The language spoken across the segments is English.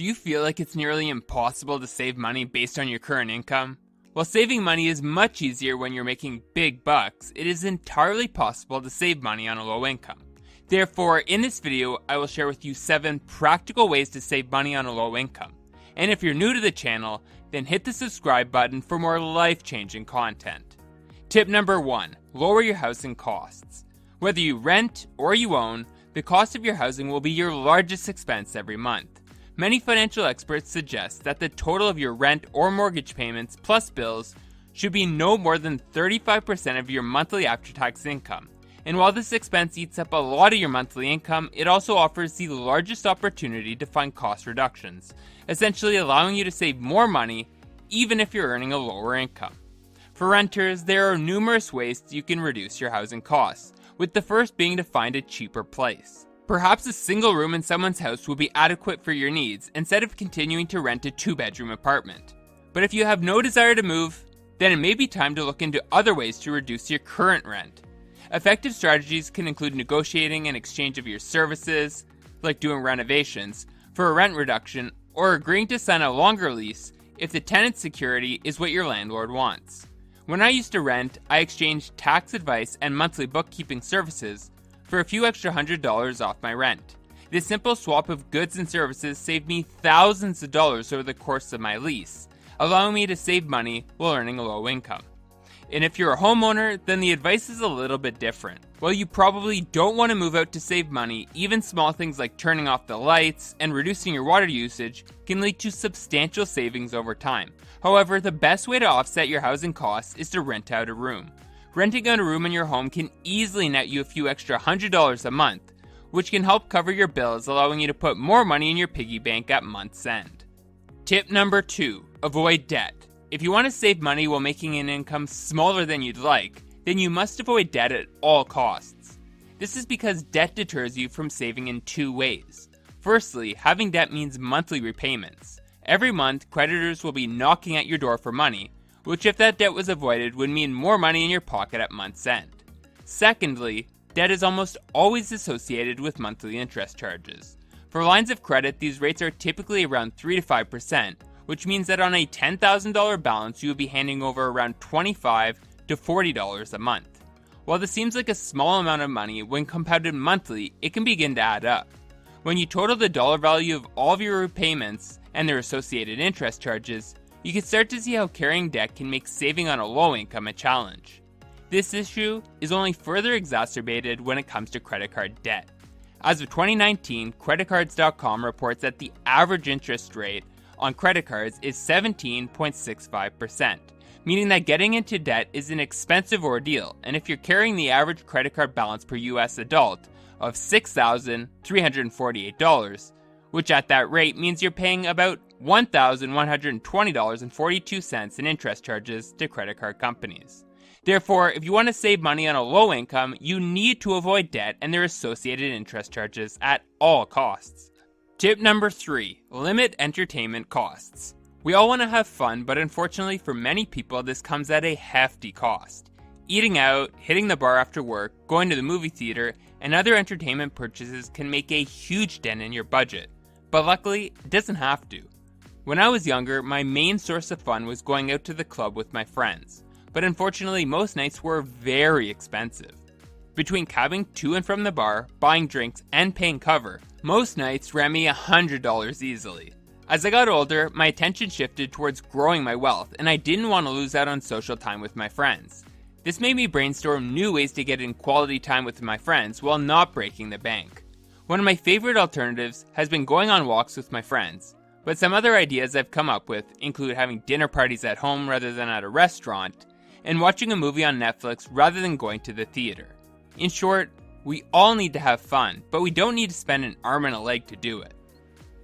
Do you feel like it's nearly impossible to save money based on your current income? While saving money is much easier when you're making big bucks, it is entirely possible to save money on a low income. Therefore, in this video, I will share with you 7 practical ways to save money on a low income. And if you're new to the channel, then hit the subscribe button for more life-changing content. Tip number 1, lower your housing costs. Whether you rent or you own, the cost of your housing will be your largest expense every month. Many financial experts suggest that the total of your rent or mortgage payments plus bills should be no more than 35% of your monthly after-tax income. And while this expense eats up a lot of your monthly income, it also offers the largest opportunity to find cost reductions, essentially allowing you to save more money even if you're earning a lower income. For renters, there are numerous ways you can reduce your housing costs, with the first being to find a cheaper place. Perhaps a single room in someone's house will be adequate for your needs instead of continuing to rent a 2-bedroom apartment. But if you have no desire to move, then it may be time to look into other ways to reduce your current rent. Effective strategies can include negotiating an exchange of your services, like doing renovations, for a rent reduction, or agreeing to sign a longer lease if the tenant security is what your landlord wants. When I used to rent, I exchanged tax advice and monthly bookkeeping services for a few extra $100 off my rent. This simple swap of goods and services saved me thousands of dollars over the course of my lease, allowing me to save money while earning a low income. And if you're a homeowner, then the advice is a little bit different. While you probably don't want to move out to save money, even small things like turning off the lights and reducing your water usage can lead to substantial savings over time. However, the best way to offset your housing costs is to rent out a room. Renting out a room in your home can easily net you a few extra $100 a month, which can help cover your bills, allowing you to put more money in your piggy bank at month's end. Tip number 2, avoid debt. If you want to save money while making an income smaller than you'd like, then you must avoid debt at all costs. This is because debt deters you from saving in 2 ways. Firstly, having debt means monthly repayments. Every month, creditors will be knocking at your door for money, which if that debt was avoided would mean more money in your pocket at month's end. Secondly, debt is almost always associated with monthly interest charges. For lines of credit, these rates are typically around 3 to 5%, which means that on a $10,000 balance, you would be handing over around $25 to $40 a month. While this seems like a small amount of money, when compounded monthly, it can begin to add up. When you total the dollar value of all of your repayments and their associated interest charges, you can start to see how carrying debt can make saving on a low income a challenge. This issue is only further exacerbated when it comes to credit card debt. As of 2019, creditcards.com reports that the average interest rate on credit cards is 17.65%, meaning that getting into debt is an expensive ordeal, and if you're carrying the average credit card balance per US adult of $6,348, which at that rate means you're paying about $1,120.42 in interest charges to credit card companies. Therefore, if you want to save money on a low income, you need to avoid debt and their associated interest charges at all costs. Tip number 3, limit entertainment costs. We all want to have fun, but unfortunately for many people, this comes at a hefty cost. Eating out, hitting the bar after work, going to the movie theater, and other entertainment purchases can make a huge dent in your budget. But luckily, it doesn't have to. When I was younger, my main source of fun was going out to the club with my friends. But unfortunately, most nights were very expensive. Between cabbing to and from the bar, buying drinks, and paying cover, most nights ran me $100 easily. As I got older, my attention shifted towards growing my wealth, and I didn't want to lose out on social time with my friends. This made me brainstorm new ways to get in quality time with my friends while not breaking the bank. One of my favorite alternatives has been going on walks with my friends, but some other ideas I've come up with include having dinner parties at home rather than at a restaurant, and watching a movie on Netflix rather than going to the theater. In short, we all need to have fun, but we don't need to spend an arm and a leg to do it.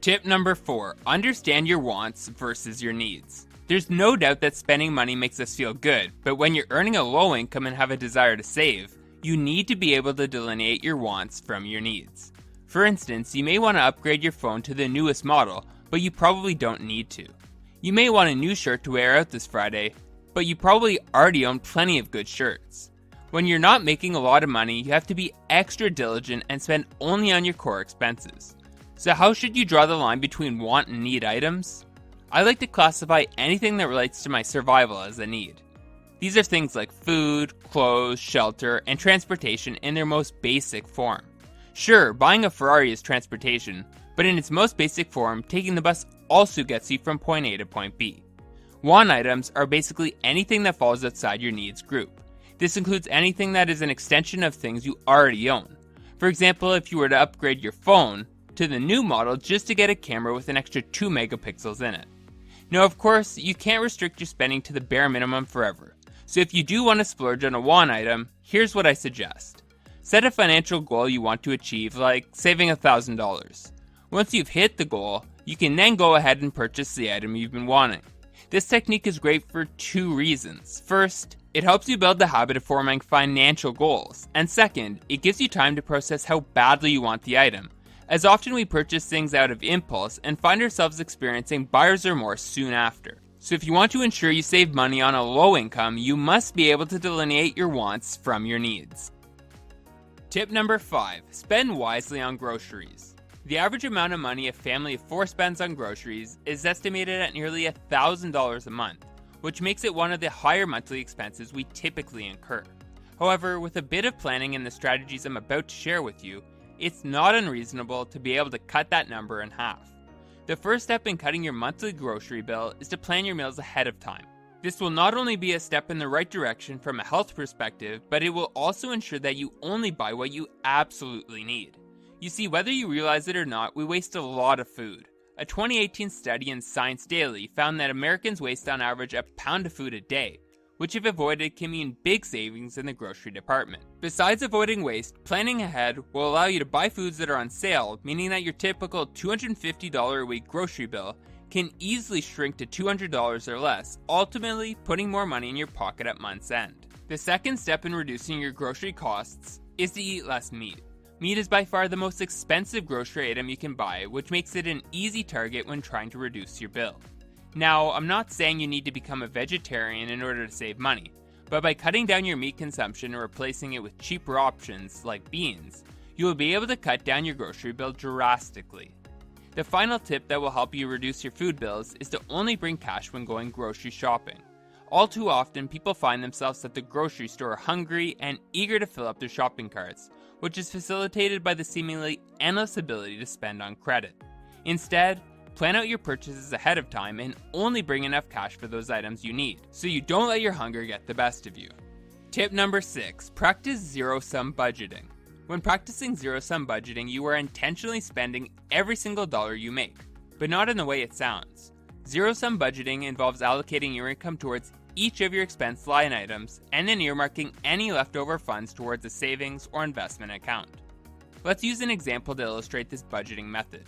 Tip number 4, understand your wants versus your needs. There's no doubt that spending money makes us feel good, but when you're earning a low income and have a desire to save, you need to be able to delineate your wants from your needs. For instance, you may want to upgrade your phone to the newest model, but you probably don't need to. You may want a new shirt to wear out this Friday, but you probably already own plenty of good shirts. When you're not making a lot of money, you have to be extra diligent and spend only on your core expenses. So how should you draw the line between want and need items? I like to classify anything that relates to my survival as a need. These are things like food, clothes, shelter, and transportation in their most basic form. Sure, buying a Ferrari is transportation, but in its most basic form, taking the bus also gets you from point A to point B. Want items are basically anything that falls outside your needs group. This includes anything that is an extension of things you already own. For example, if you were to upgrade your phone to the new model just to get a camera with an extra 2 megapixels in it. Now, of course, you can't restrict your spending to the bare minimum forever. So if you do want to splurge on a want item, here's what I suggest. Set a financial goal you want to achieve, like saving $1,000. Once you've hit the goal, you can then go ahead and purchase the item you've been wanting. This technique is great for 2 reasons. First, it helps you build the habit of forming financial goals. And second, it gives you time to process how badly you want the item, as often we purchase things out of impulse and find ourselves experiencing buyer's remorse soon after. So if you want to ensure you save money on a low income, you must be able to delineate your wants from your needs. Tip number 5, spend wisely on groceries. The average amount of money a family of 4 spends on groceries is estimated at nearly $1,000 a month, which makes it one of the higher monthly expenses we typically incur. However, with a bit of planning and the strategies I'm about to share with you, it's not unreasonable to be able to cut that number in half. The first step in cutting your monthly grocery bill is to plan your meals ahead of time. This will not only be a step in the right direction from a health perspective, but it will also ensure that you only buy what you absolutely need. You see, whether you realize it or not, we waste a lot of food. A 2018 study in Science Daily found that Americans waste on average a pound of food a day, which if avoided can mean big savings in the grocery department. Besides avoiding waste, planning ahead will allow you to buy foods that are on sale, meaning that your typical $250 a week grocery bill can easily shrink to $200 or less, ultimately putting more money in your pocket at month's end. The second step in reducing your grocery costs is to eat less meat. Meat is by far the most expensive grocery item you can buy, which makes it an easy target when trying to reduce your bill. Now, I'm not saying you need to become a vegetarian in order to save money, but by cutting down your meat consumption and replacing it with cheaper options like beans, you will be able to cut down your grocery bill drastically. The final tip that will help you reduce your food bills is to only bring cash when going grocery shopping. All too often, people find themselves at the grocery store hungry and eager to fill up their shopping carts, which is facilitated by the seemingly endless ability to spend on credit. Instead, plan out your purchases ahead of time and only bring enough cash for those items you need, so you don't let your hunger get the best of you. Tip number 6, practice zero-sum budgeting. When practicing zero-sum budgeting, you are intentionally spending every single dollar you make, but not in the way it sounds. Zero-sum budgeting involves allocating your income towards each of your expense line items and then earmarking any leftover funds towards a savings or investment account. Let's use an example to illustrate this budgeting method.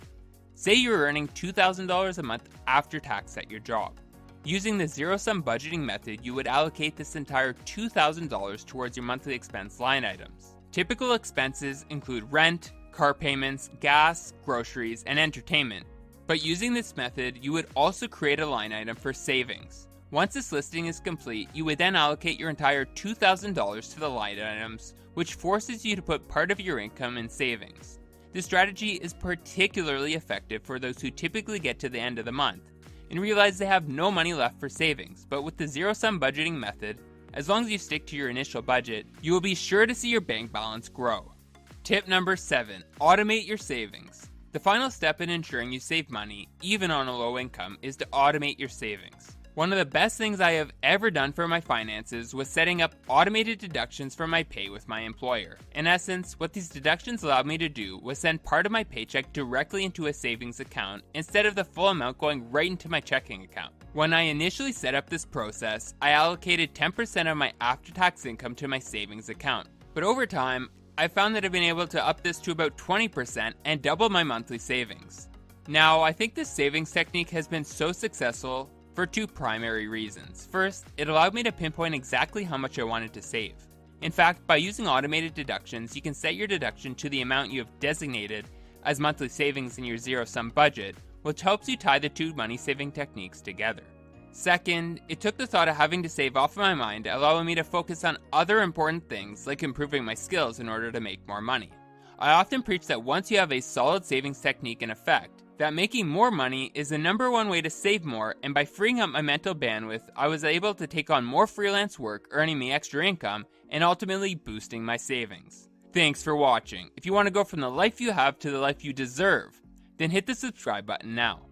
Say you're earning $2,000 a month after tax at your job. Using the zero-sum budgeting method, you would allocate this entire $2,000 towards your monthly expense line items. Typical expenses include rent, car payments, gas, groceries, and entertainment. But using this method, you would also create a line item for savings. Once this listing is complete, you would then allocate your entire $2,000 to the line items, which forces you to put part of your income in savings. This strategy is particularly effective for those who typically get to the end of the month and realize they have no money left for savings, but with the zero-sum budgeting method, as long as you stick to your initial budget, you will be sure to see your bank balance grow. Tip number 7, automate your savings. The final step in ensuring you save money, even on a low income, is to automate your savings. One of the best things I have ever done for my finances was setting up automated deductions from my pay with my employer. In essence, what these deductions allowed me to do was send part of my paycheck directly into a savings account instead of the full amount going right into my checking account. When I initially set up this process, I allocated 10% of my after-tax income to my savings account. But over time, I found that I've been able to up this to about 20% and double my monthly savings. Now, I think this savings technique has been so successful for 2 primary reasons. First, it allowed me to pinpoint exactly how much I wanted to save. In fact, by using automated deductions, you can set your deduction to the amount you have designated as monthly savings in your zero-sum budget, which helps you tie the 2 money-saving techniques together. Second, it took the thought of having to save off of my mind, allowing me to focus on other important things like improving my skills in order to make more money. I often preach that once you have a solid savings technique in effect, that making more money is the number one way to save more, and by freeing up my mental bandwidth, I was able to take on more freelance work, earning me extra income, and ultimately boosting my savings. Thanks for watching. If you want to go from the life you have to the life you deserve, then hit the subscribe button now.